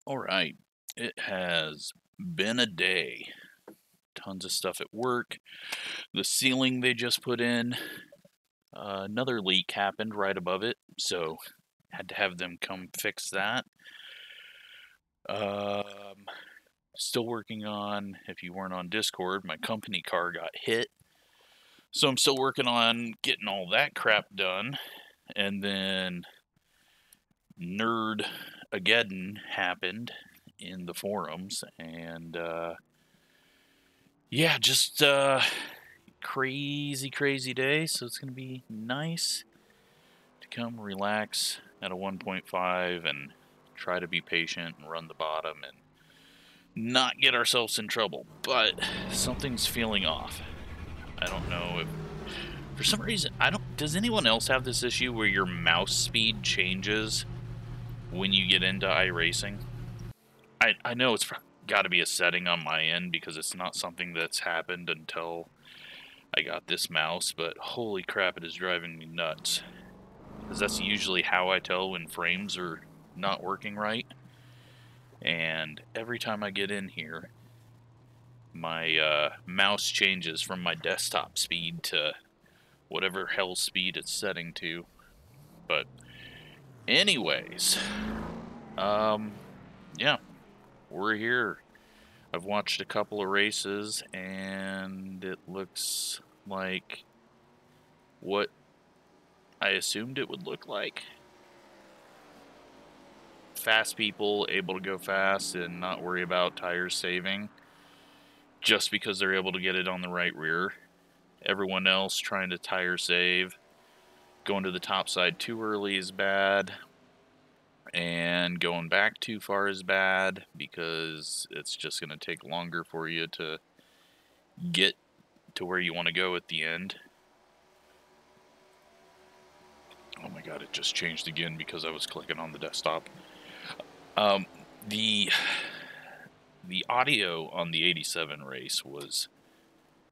All right, it has been a day. Tons of stuff at work. The ceiling they just put in, another leak happened right above it, so had to have them come fix that. Still working on, if you weren't on Discord, my company car got hit. So I'm still working on getting all that crap done. And then Nerd-ageddon happened in the forums, and yeah, just crazy day. So it's gonna be nice to come relax at a 1.5 and try to be patient and run the bottom and not get ourselves in trouble. But something's feeling off. I don't know if for some reason does anyone else have this issue where your mouse speed changes when you get into iRacing? I know it's got to be a setting on my end because it's not something that's happened until I got this mouse, but holy crap, it is driving me nuts. Because that's usually how I tell when frames are not working right. And every time I get in here, my mouse changes from my desktop speed to whatever hell speed it's setting to. But anyways, yeah, we're here. I've watched a couple of races, and it looks like what I assumed it would look like. Fast people able to go fast and not worry about tires saving just because they're able to get it on the right rear. Everyone else trying to tire save, going to the top side too early is bad, and going back too far is bad because it's just going to take longer for you to get to where you want to go at the end. Oh my god, it just changed again because I was clicking on the desktop. The audio on the 87 race was,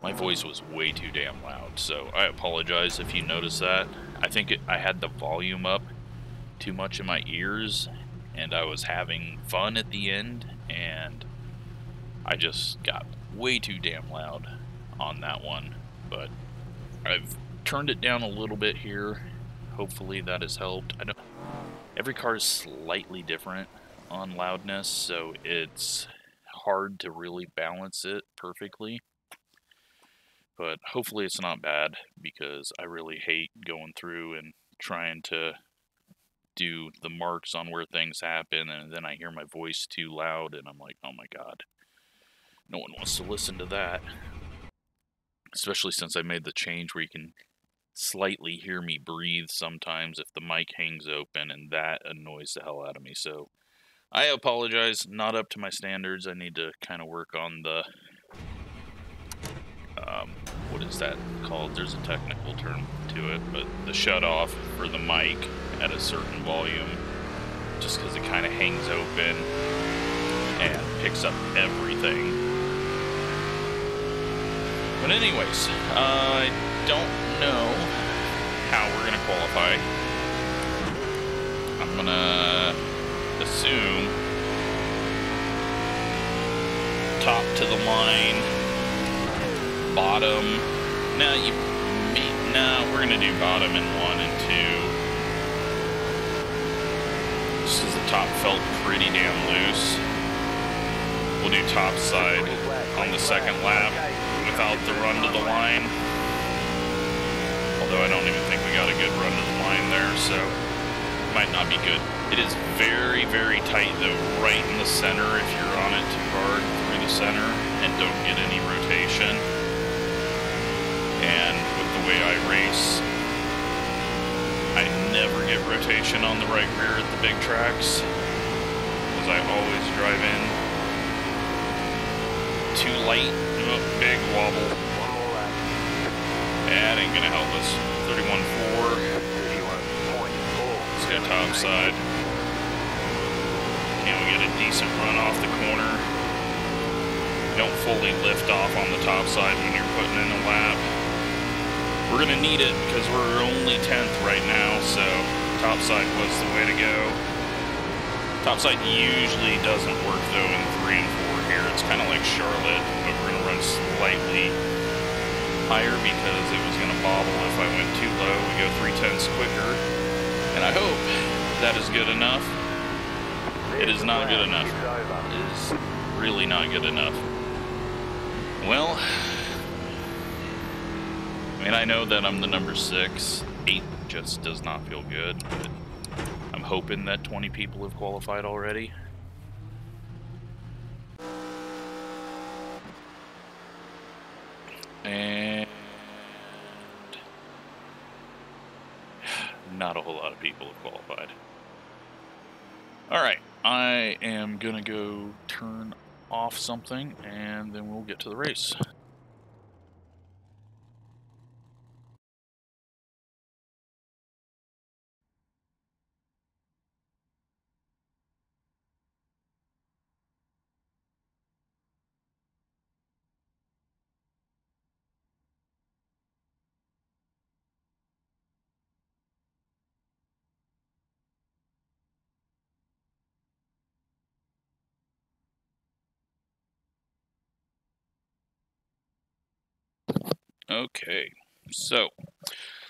my voice was way too damn loud, so I apologize if you notice that. I think I had the volume up too much in my ears, and I was having fun at the end, and I just got way too damn loud on that one. But I've turned it down a little bit here. Hopefully that has helped. Every car is slightly different on loudness, so it's hard to really balance it perfectly. But hopefully it's not bad, because I really hate going through and trying to do the marks on where things happen, and then I hear my voice too loud, and I'm like, oh my god, no one wants to listen to that. Especially since I made the change where you can slightly hear me breathe sometimes if the mic hangs open, and that annoys the hell out of me. So I apologize, not up to my standards. I need to kind of work on the what is that called? There's a technical term to it, but the shut off for the mic at a certain volume, just because it kind of hangs open and picks up everything. But anyways, I don't know how we're gonna qualify. I'm gonna assume top to the line, bottom. We're gonna do bottom in 1 and 2. Just because the top felt pretty damn loose. We'll do top side on the second lap without the run to the line. Although I don't even think we got a good run to the line there, so it might not be good. It is very tight though, right in the center if you're on it too hard through the center and don't get any rotation. And with the way I race, I never get rotation on the right rear at the big tracks, because I always drive in too light. Oh, big wobble. That ain't gonna help us. 31.4. Let's go top side. Can we get a decent run off the corner? Don't fully lift off on the top side when you're putting in a lap. We're going to need it because we're only 10th right now, so top side was the way to go. Topside usually doesn't work though in 3 and 4 here. It's kind of like Charlotte, but we're going to run slightly higher because it was going to bobble if I went too low. We go 3/10 quicker, and I hope that is good enough. It is not good enough. It is really not good enough. Well, I mean, I know that I'm the number 6. 8 just does not feel good, but I'm hoping that 20 people have qualified already. And not a whole lot of people have qualified. Alright, I am gonna go turn off something and then we'll get to the race. Okay, so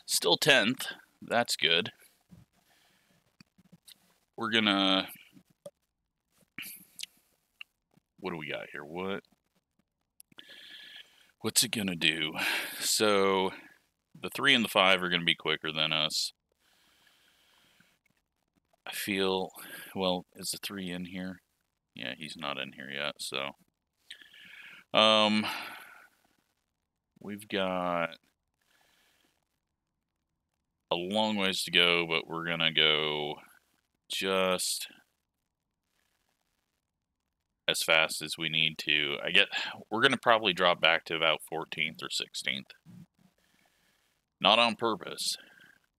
still 10th. That's good. We're gonna. What do we got here? What's it gonna do? So the 3 and the 5 are gonna be quicker than us. I feel. Well, is the 3 in here? Yeah, he's not in here yet. So, we've got a long ways to go, but we're gonna go just as fast as we need to. We're gonna probably drop back to about 14th or 16th. Not on purpose,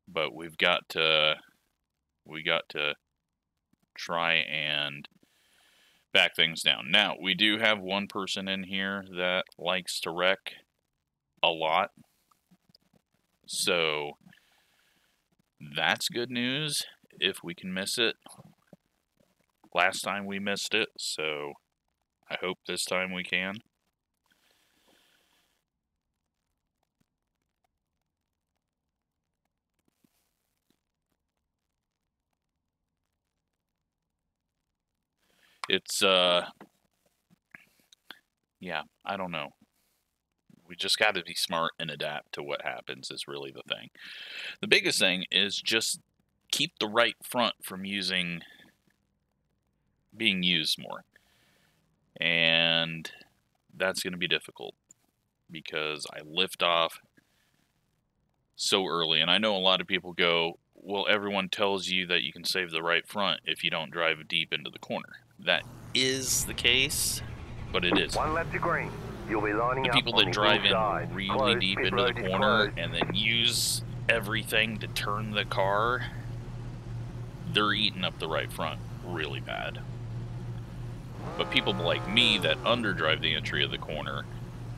but we got to try and back things down. Now, we do have one person in here that likes to wreck a lot. So that's good news if we can miss it. Last time we missed it, so I hope this time we can. It's, yeah, I don't know. We just got to be smart and adapt to what happens is really the thing. The biggest thing is just keep the right front from being used more. And that's going to be difficult because I lift off so early. And I know a lot of people go, well, everyone tells you that you can save the right front if you don't drive deep into the corner. That is the case, but it isn't. One left to green. You'll be lining the people that drive in really deep into the corner and then use everything to turn the car, they're eating up the right front really bad. But people like me that underdrive the entry of the corner,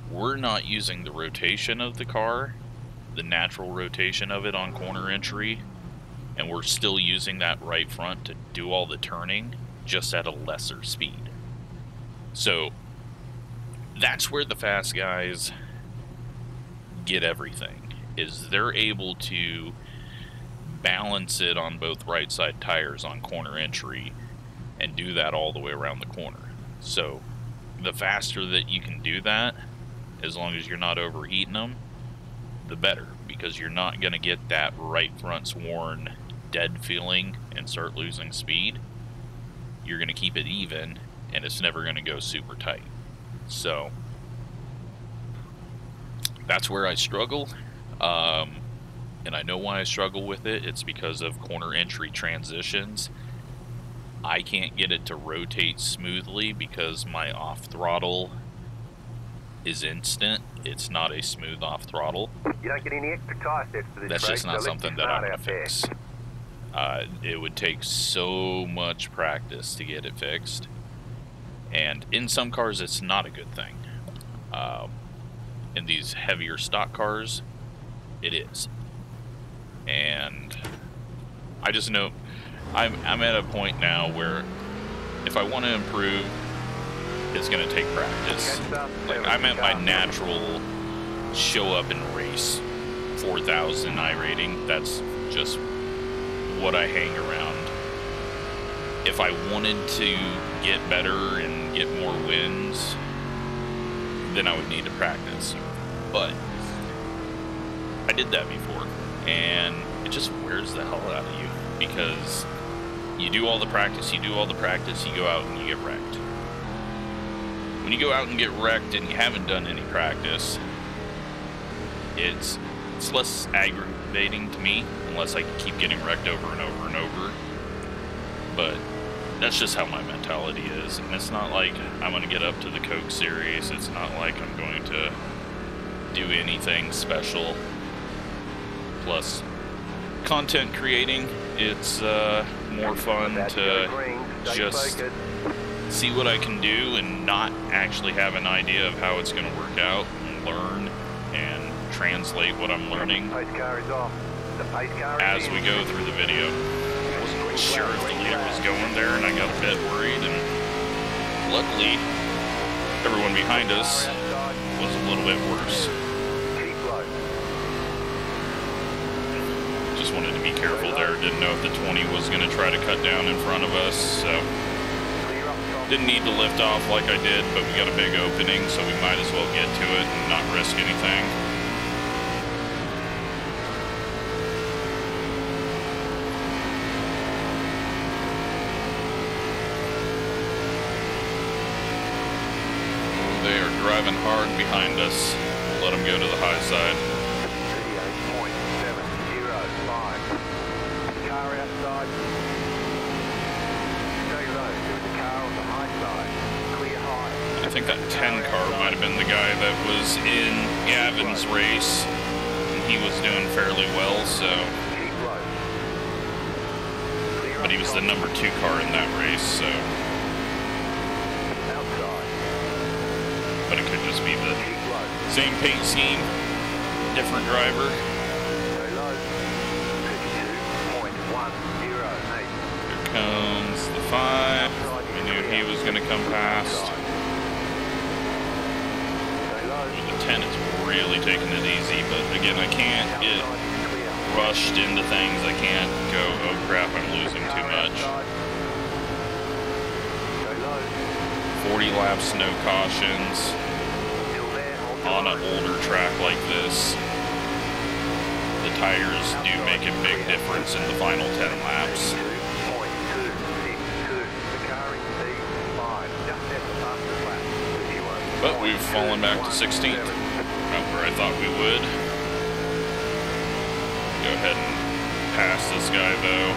we're not using the rotation of the car, the natural rotation of it on corner entry, and we're still using that right front to do all the turning, just at a lesser speed. So that's where the fast guys get everything, is they're able to balance it on both right side tires on corner entry and do that all the way around the corner. So the faster that you can do that, as long as you're not overheating them, the better, because you're not going to get that right front's worn dead feeling and start losing speed. You're going to keep it even, and it's never going to go super tight. So that's where I struggle, and I know why I struggle with it. It's because of corner entry transitions. I can't get it to rotate smoothly because my off throttle is instant. It's not a smooth off throttle. You don't get any extra tire sets for this. That's just not something that I'm going to fix. It would take so much practice to get it fixed. And in some cars, it's not a good thing. In these heavier stock cars, it is. And I just know I'm at a point now where if I want to improve, it's going to take practice. Like, I'm at my natural show up and race 4,000 iRating. That's just what I hang around. If I wanted to get better and get more wins, then I would need to practice. But I did that before, and it just wears the hell out of you, because you do all the practice, you go out and you get wrecked. When you go out and get wrecked and you haven't done any practice, it's less aggravating to me, unless I keep getting wrecked over and over and over. But that's just how my mentality is, and it's not like I'm going to get up to the Coke series. It's not like I'm going to do anything special. Plus, content creating, it's more fun to just see what I can do and not actually have an idea of how it's going to work out, and learn and translate what I'm learning as we go through the video. I wasn't quite sure if the leader was going there, and I got a bit worried, and luckily everyone behind us was a little bit worse. Just wanted to be careful there. Didn't know if the 20 was going to try to cut down in front of us, so didn't need to lift off like I did, but we got a big opening, so we might as well get to it and not risk anything. They are driving hard behind us. We'll let them go to the high side. 38.705. Car outside. Stay low. There is a car on the high side. Clear high. I think that 10 car might have been the guy that was in Gavin's race, and he was doing fairly well, so. But he was the number 2 car in that race, so. But it could just be the same paint scheme, different driver. Here comes the 5. We knew he was going to come past. The 10 is really taking it easy, but again, I can't get rushed into things. I can't go, oh crap, I'm losing too much. 40 laps, no cautions. On an older track like this, the tires do make a big difference in the final 10 laps. But we've fallen back to 16th, not where I thought we would. Go ahead and pass this guy though.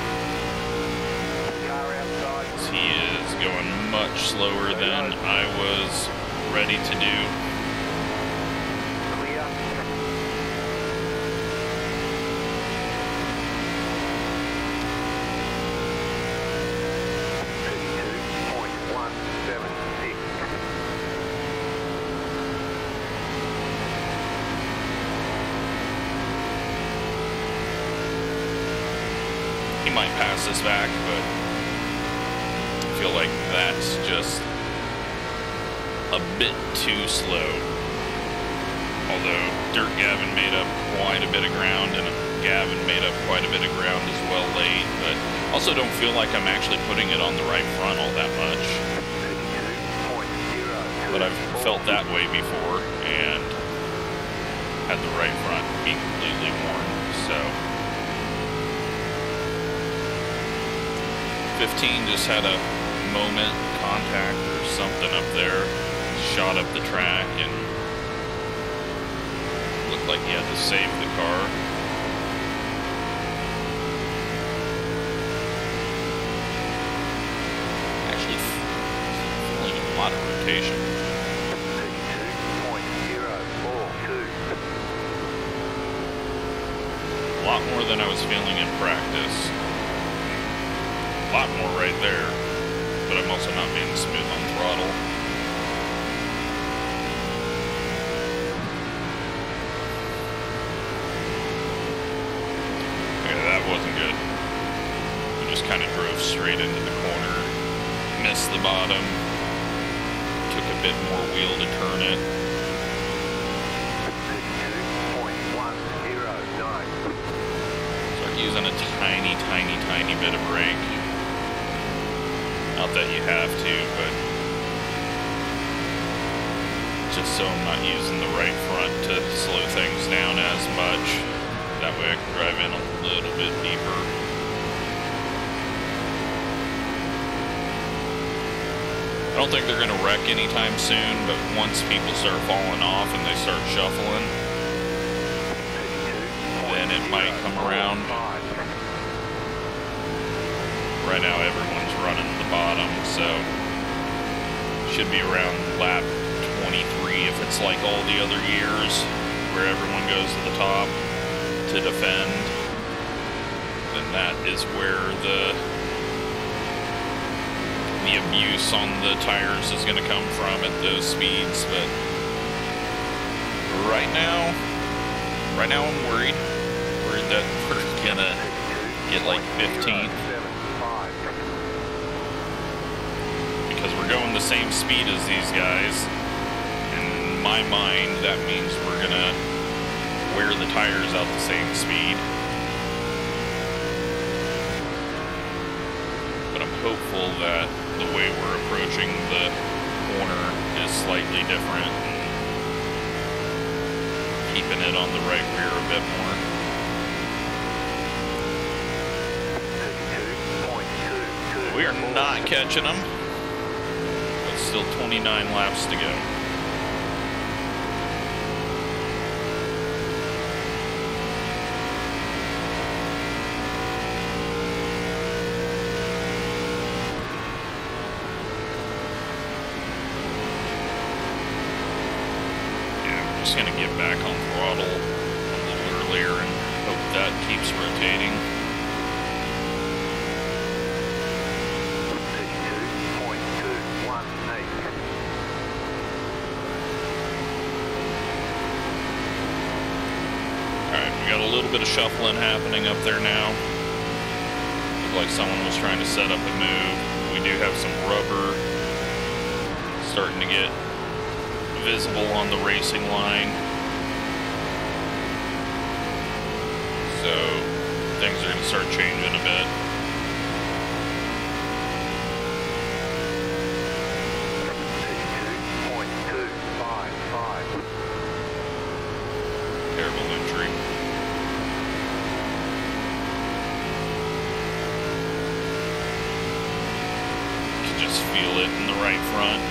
He is going much slower than I was ready to do. Might pass us back, but I feel like that's just a bit too slow. Although Dirt Gavin made up quite a bit of ground, and Gavin made up quite a bit of ground as well late, but also don't feel like I'm actually putting it on the right front all that much. But I've felt that way before and had the right front be completely worn, so 15 just had a moment contact or something up there, shot up the track, and looked like he had to save the car. Actually feeling a lot of rotation. 32.042. A lot more than I was feeling in practice. A lot more right there, but I'm also not being smooth on throttle. Okay, that wasn't good. We just kind of drove straight into the corner, missed the bottom. Took a bit more wheel to turn it. 32.109. Start using a tiny, tiny, tiny bit of brake. Not that you have to, but just so I'm not using the right front to slow things down as much. That way I can drive in a little bit deeper. I don't think they're going to wreck anytime soon, but once people start falling off and they start shuffling, then it might come around. Right now everyone's running the bottom, so should be around lap 23 if it's like all the other years where everyone goes to the top to defend. Then that is where the abuse on the tires is going to come from at those speeds. But right now I'm worried that we're gonna get like 15th because we're going the same speed as these guys. In my mind, that means we're gonna wear the tires out the same speed. But I'm hopeful that the way we're approaching the corner is slightly different and keeping it on the right rear a bit more. 32.22. We are not catching them, but still 29 laps to go. Just gonna get back on throttle a little earlier and hope that keeps rotating. 32.218. Alright, we got a little bit of shuffling happening up there now. Looked like someone was trying to set up a move. We do have some rubber starting to get visible on the racing line, so things are going to start changing a bit. Terrible entry. You can just feel it in the right front.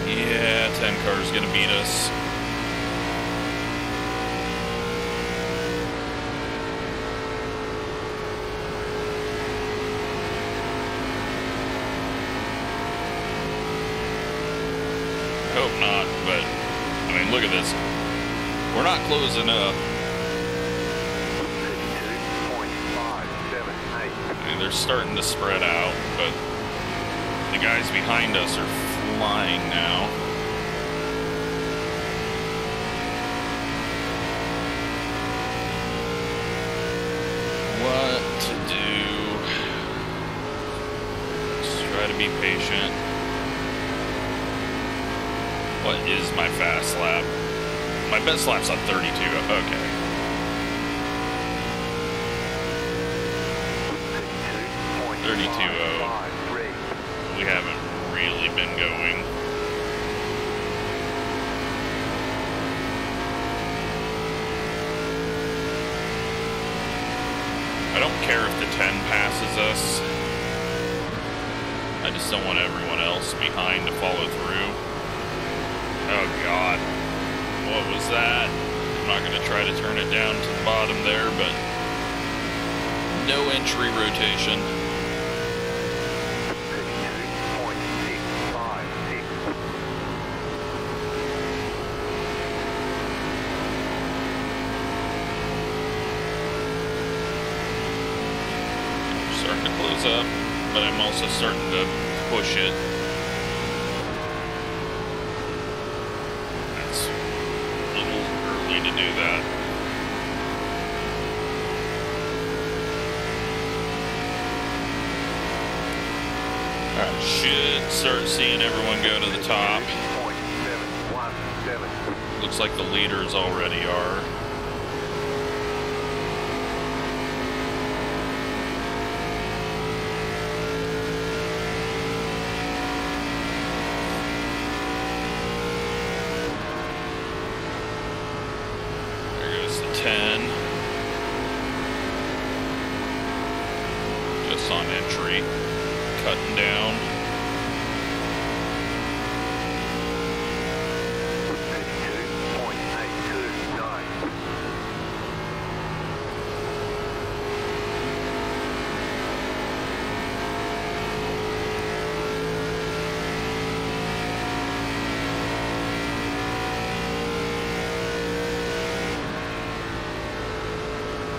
Yeah, 10 car's gonna beat us. I hope not, but I mean, look at this. We're not closing up. 32.578. I mean, they're starting to spread out, but the guys behind us are flying now. What to do? Just try to be patient. What is my fast lap? My best lap's on 32. Okay. 32.0. We haven't really been going. I don't care if the 10 passes us. I just don't want everyone else behind to follow through. Oh God. What was that? I'm not going to try to turn it down to the bottom there, but no entry rotation. 32.656. gas up, but I'm also starting to push it. It's a little early to do that. Alright, should start seeing everyone go to the top. Looks like the leaders already are. There goes the 10. Just on entry. Cutting down.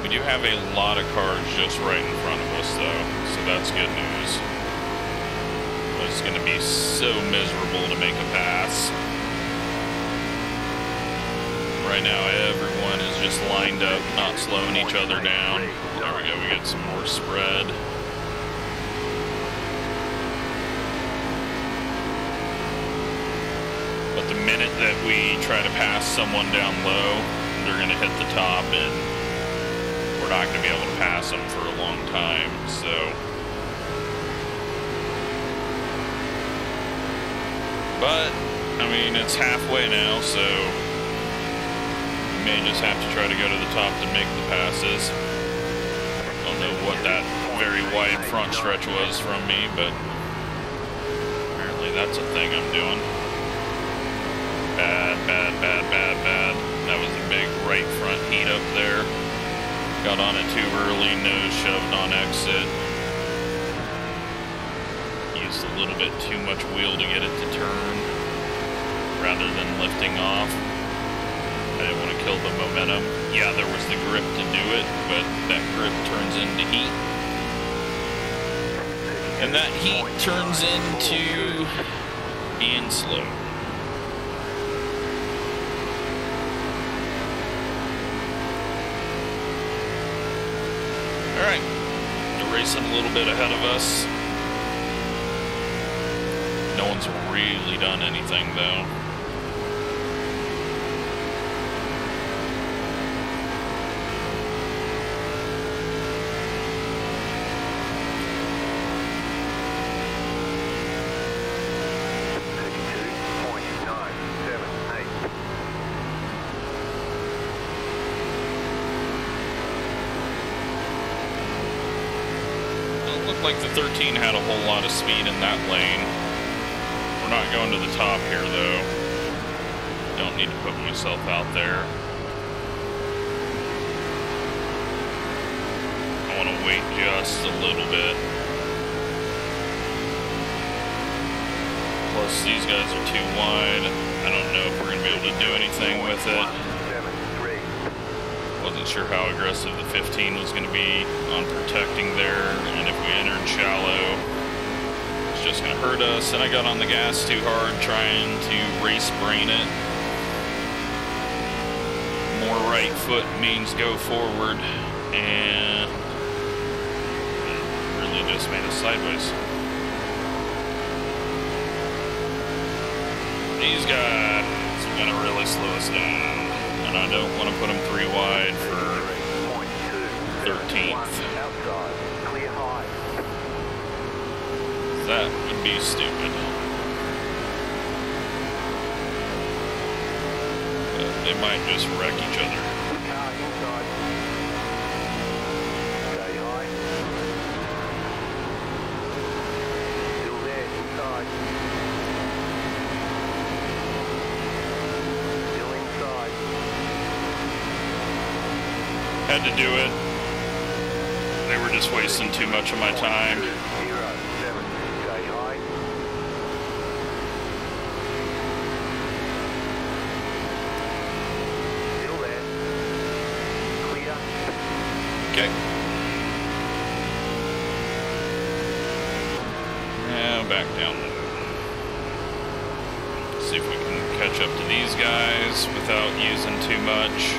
We do have a lot of cars just right in front of us though, so that's good news. It's going to be so miserable to make a pass. Right now, everyone is just lined up, not slowing each other down. There we go, we get some more spread. But the minute that we try to pass someone down low, they're going to hit the top, and we're not going to be able to pass them for a long time, so... But, I mean, it's halfway now, so we may just have to try to go to the top to make the passes. Don't know what that very wide front stretch was from me, but apparently that's a thing I'm doing. Bad, bad, bad, bad, bad. That was a big right front heat up there. Got on it too early, nose shoved on exit. A little bit too much wheel to get it to turn rather than lifting off. I didn't want to kill the momentum. Yeah, there was the grip to do it, but that grip turns into heat. And that heat turns into being slow. Alright, they're racing a little bit ahead of us. No one's really done anything, though. It looked like the 13 had a whole lot of speed in that lane. Not going to the top here though. Don't need to put myself out there. I want to wait just a little bit. Plus these guys are too wide. I don't know if we're going to be able to do anything with it. Wasn't sure how aggressive the 15 was going to be on protecting there, and if we entered shallow, just gonna hurt us. And I got on the gas too hard trying to race brain it. More right foot means go forward, and it really just made us sideways. These guys are gonna really slow us down, and I don't want to put them 3 wide for 13th. That would be stupid. But they might just wreck each other. Stay high. Still there, inside. Still inside. Had to do it. They were just wasting too much of my time. See if we can catch up to these guys without using too much.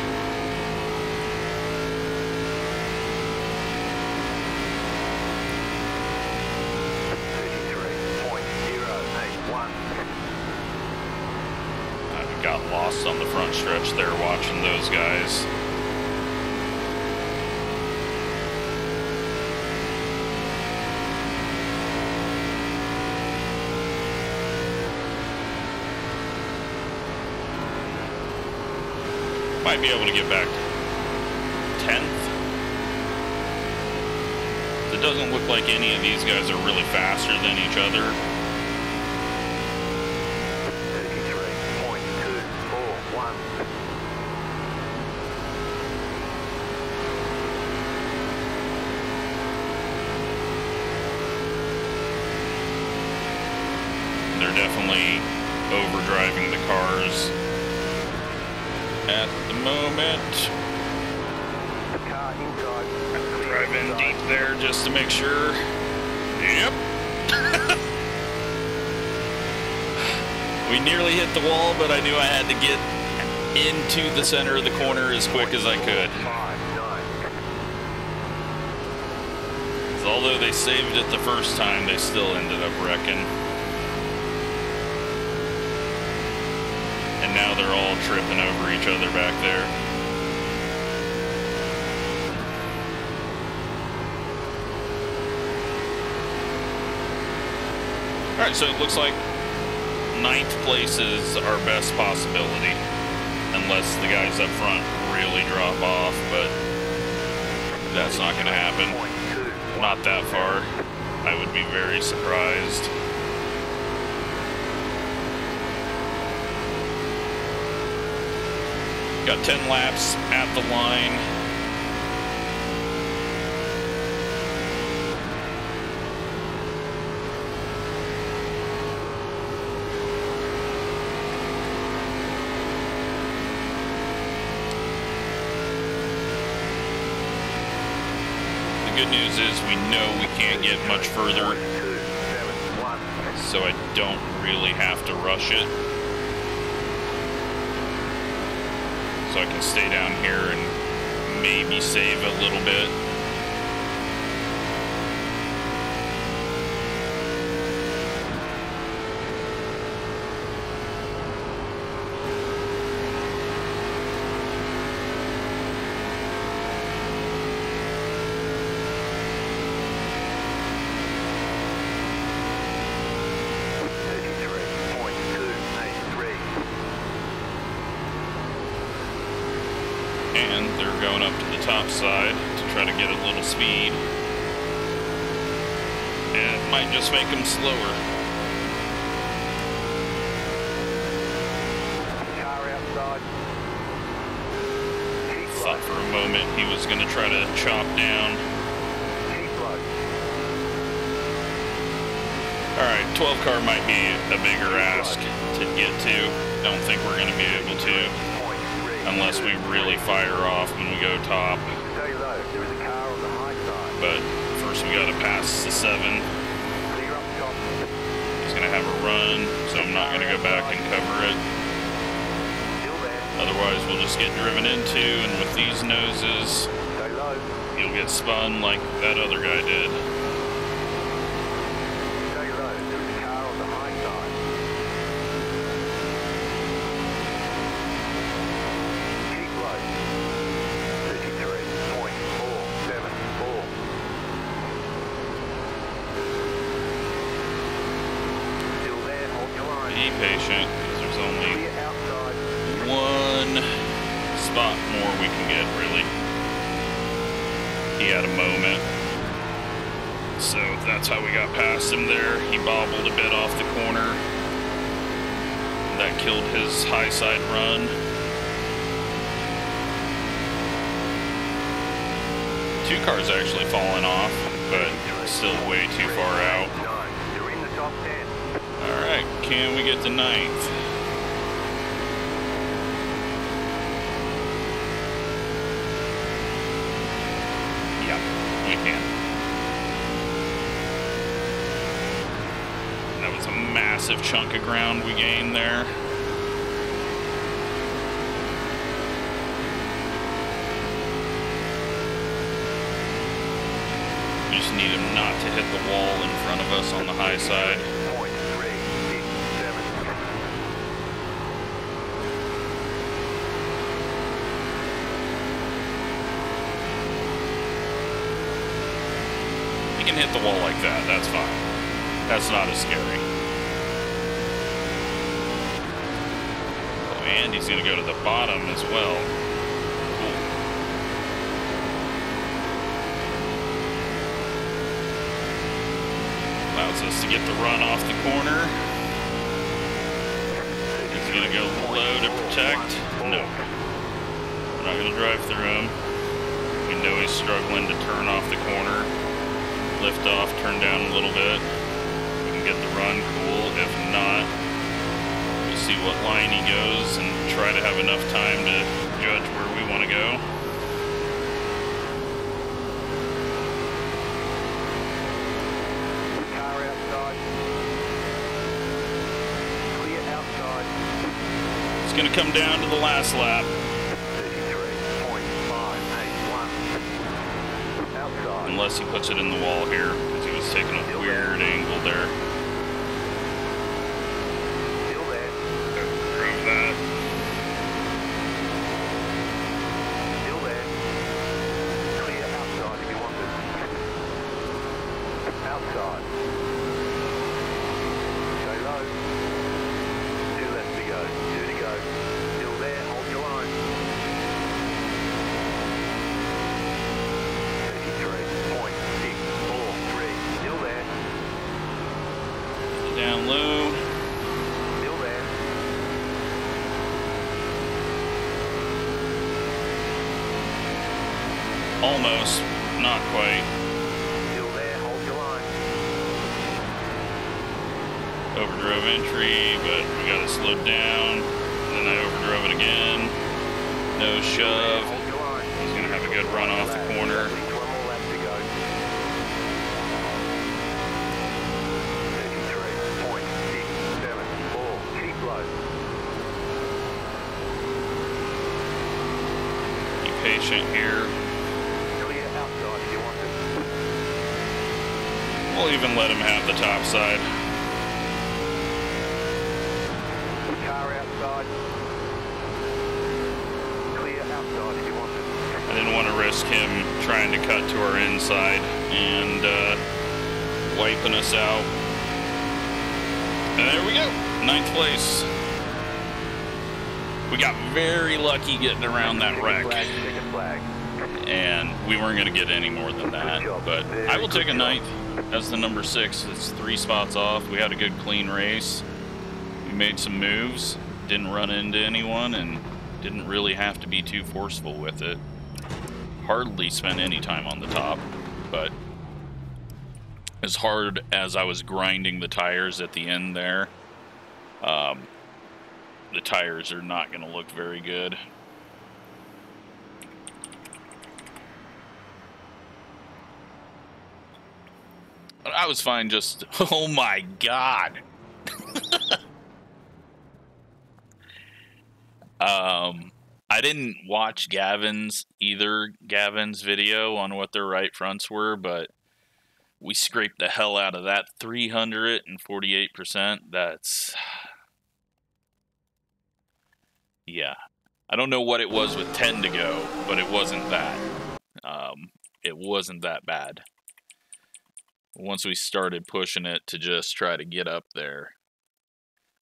I got lost on the front stretch there watching those guys. Might be able to get back 10th. It doesn't look like any of these guys are really faster than each other. 33.241. They're definitely overdriving the cars at the moment. Car inside. Drive in deep there just to make sure. Yep. We nearly hit the wall, but I knew I had to get into the center of the corner as quick as I could. So although they saved it the first time, they still ended up wrecking. And now they're all tripping over each other back there. Alright, so it looks like 9th place is our best possibility. Unless the guys up front really drop off, but that's not going to happen. Not that far. I would be very surprised. Got 10 laps at the line. The good news is we know we can't get much further, so I don't really have to rush it. So I can stay down here and maybe save a little bit. And they're going up to the top side to try to get a little speed. And it might just make them slower. Car outside. Thought for a moment he was going to try to chop down. Alright, 12 car might be a bigger ask to get to. Don't think we're going to be able to, unless we really fire off when we go top. Stay low. There is a car on the high side. But first we got to pass the 7. Clear up top. He's going to have a run, so I'm not going to go back and cover it. Still there. Otherwise we'll just get driven into, and with these noses, Stay low. you'll get spun like that other guy did. Stay low. There is a car on the high side. Keep low. 33.474. Still there. Hold your line. Be patient, because there's only Clear outside. one spot more we can get, really. He had a moment. So that's how we got past him there. He bobbled a bit off the corner. That killed his high side run. 2 cars actually falling off, but still way too far out. 9. You're in the top 10. Alright, can we get to 9th? Yeah, we can. That was a massive massive chunk of ground we gained there. We just need him not to hit the wall in front of us on the high side. He can hit the wall like that, that's fine. That's not as scary. Oh, and he's gonna go to the bottom as well. Cool. Allows us to get the run off the corner. He's gonna go low to protect. No. We're not gonna drive through him. We know he's struggling to turn off the corner. Lift off, turn down a little bit. We can get the run, cool. If not, we'll see what line he goes and try to have enough time to judge where we want to go. Car outside. Clear outside. It's going to come down to the last lap. 33.581. Outside. Unless he puts it in the wall here, because he was taking a weird angle there. Still there. Drove that. Still there. Clear outside if you want it. Outside. Stay low. 2 left to go. 2 to go. Still there. Hold your line. 33.643. Still there. Down low. Still there. Almost. Not quite. Still there. Hold your line. Overdrove entry, but we got it slowed down. Then I overdrove it again. No shove. Hold your line. He's going to have a good run off the corner. 1 more lap to go. 33.674. Keep low. Be patient here. Clear outside if you want it. We'll even let him have the top side. Car outside. Clear outside if you want it. I didn't want to risk him trying to cut to our inside and wiping us out. And there we go, 9th place. We got very lucky getting around that wreck, Second flag. and we weren't going to get any more than that. But I will take a 9th as the number 6. It's 3 spots off. We had a good clean race. We made some moves, didn't run into anyone, and didn't really have to be too forceful with it. Hardly spent any time on the top, but as hard as I was grinding the tires at the end there, the tires are not going to look very good. I was fine just, oh my God. I didn't watch Gavin's video on what their right fronts were, but we scraped the hell out of that 348%. That's, yeah. I don't know what it was with 10 to go, but it wasn't that. It wasn't that bad. Once we started pushing it to just try to get up there.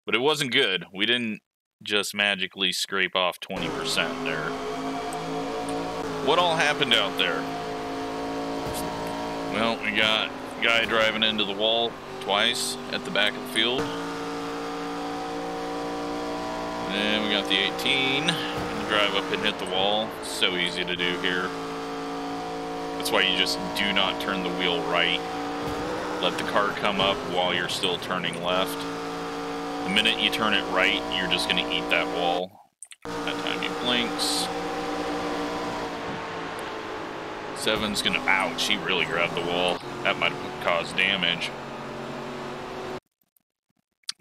But it wasn't good. We didn't just magically scrape off 20% there. What all happened out there? Well, we got a guy driving into the wall twice at the back of the field. Then we got the 18. Drive up and hit the wall. So easy to do here. That's why you just do not turn the wheel right. Let the car come up while you're still turning left. The minute you turn it right, you're just going to eat that wall. That time he blinks. 7's going to... Ouch, he really grabbed the wall. That might have caused damage.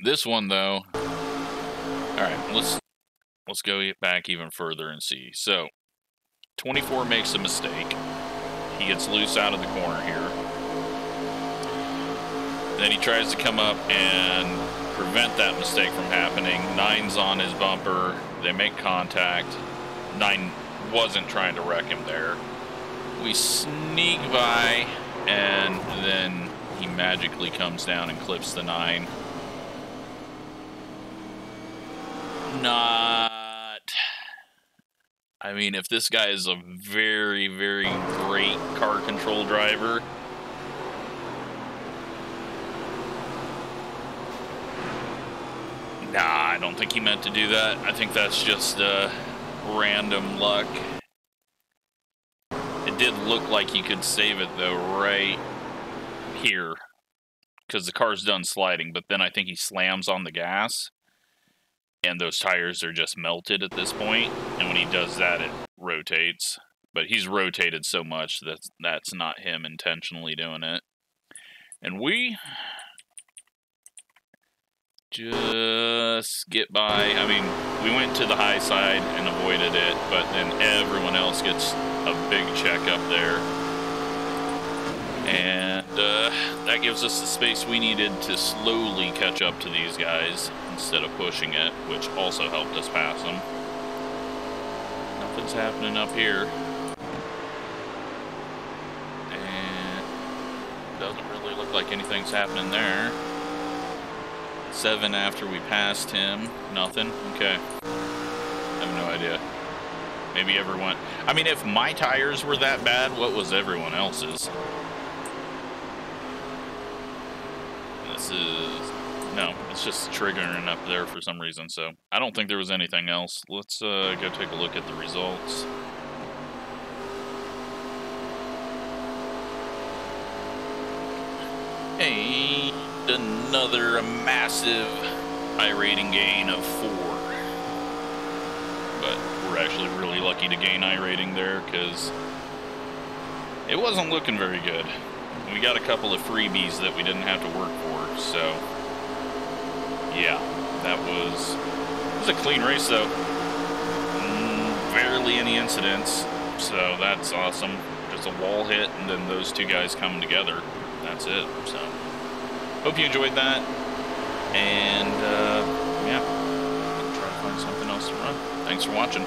This one, though... Alright, let's go back even further and see. So, 24 makes a mistake. He gets loose out of the corner here. Then he tries to come up and prevent that mistake from happening. 9's on his bumper. They make contact. 9 wasn't trying to wreck him there. We sneak by, and then he magically comes down and clips the 9. I mean, if this guy is a very, very great car control driver, nah, I don't think he meant to do that. I think that's just random luck. It did look like he could save it, though, right here, because the car's done sliding, but then I think he slams on the gas. And those tires are just melted at this point, and when he does that, it rotates. But he's rotated so much that that's not him intentionally doing it. And we just get by. I mean, we went to the high side and avoided it, but then everyone else gets a big check up there. And that gives us the space we needed to slowly catch up to these guys instead of pushing it, which also helped us pass them. Nothing's happening up here. And doesn't really look like anything's happening there. 7 after we passed him. Nothing. Okay. I have no idea. Maybe everyone... I mean, if my tires were that bad, what was everyone else's? This is... No, it's just triggering up there for some reason, so I don't think there was anything else. Let's go take a look at the results. And another massive iRating gain of 4. But we're actually really lucky to gain iRating there, because it wasn't looking very good. We got a couple of freebies that we didn't have to work for, so... Yeah, it was a clean race, though. Barely any incidents, so that's awesome. Just a wall hit, and then those two guys coming together. That's it, so... Hope you enjoyed that, and, yeah, try to find something else to run. Thanks for watching.